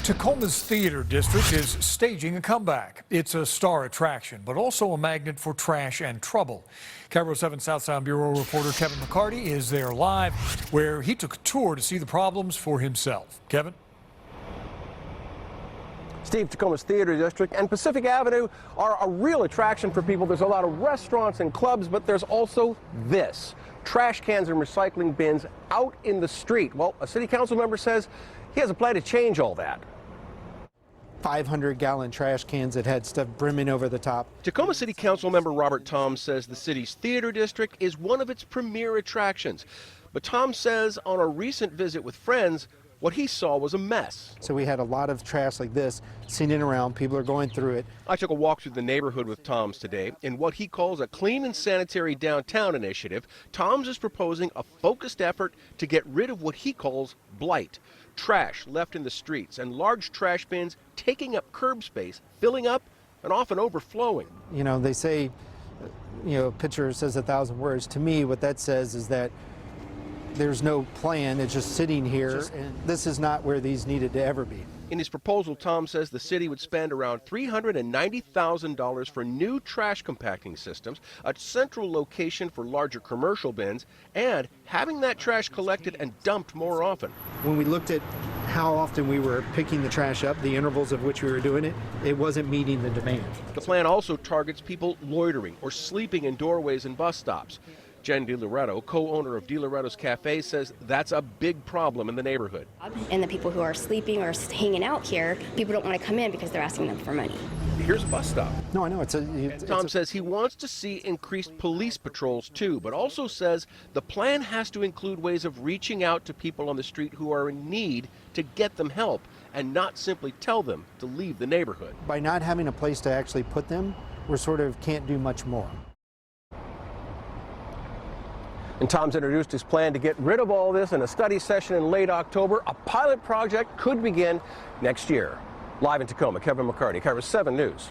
Tacoma's theater district is staging a comeback. It's a star attraction, but also a magnet for trash and trouble. KIRO 7 South Sound Bureau reporter Kevin McCarty is there live, where he took a tour to see the problems for himself. Kevin? Steve, Tacoma's theater district and Pacific Avenue are a real attraction for people. There's a lot of restaurants and clubs, but there's also this. Trash cans and recycling bins out in the street. Well, a city council member says he has a plan to change all that. 500-gallon trash cans that had stuff brimming over the top. Tacoma City Council member Robert Tom says the city's theater district is one of its premier attractions. But Tom says on a recent visit with friends, what he saw was a mess. So we had a lot of trash like this sitting around. People are going through it. I took a walk through the neighborhood with Tom's today in what he calls a clean and sanitary downtown initiative. Tom's is proposing a focused effort to get rid of what he calls blight. Trash left in the streets and large trash bins taking up curb space, filling up and often overflowing. You know, they say, a picture says 1,000 words. To me, what that says is that there's no plan. It's just sitting here, and this is not where these needed to ever be. In his proposal, Tom says the city would spend around $390,000 for new trash compacting systems, a central location for larger commercial bins, and having that trash collected and dumped more often. When we looked at how often we were picking the trash up, the intervals of which we were doing it, it wasn't meeting the demand. The plan also targets people loitering or sleeping in doorways and bus stops. Jen DiLoretto, co-owner of DiLoretto's Cafe, says that's a big problem in the neighborhood. And the people who are sleeping or hanging out here, people don't want to come in because they're asking them for money. Here's a bus stop. No, I know. Tom says he wants to see increased police patrols too, but also says the plan has to include ways of reaching out to people on the street who are in need to get them help and not simply tell them to leave the neighborhood. By not having a place to actually put them, we sort of can't do much more. And Tom's introduced his plan to get rid of all this in a study session in late October. A pilot project could begin next year. Live in Tacoma, Kevin McCarty, KIRO 7 News.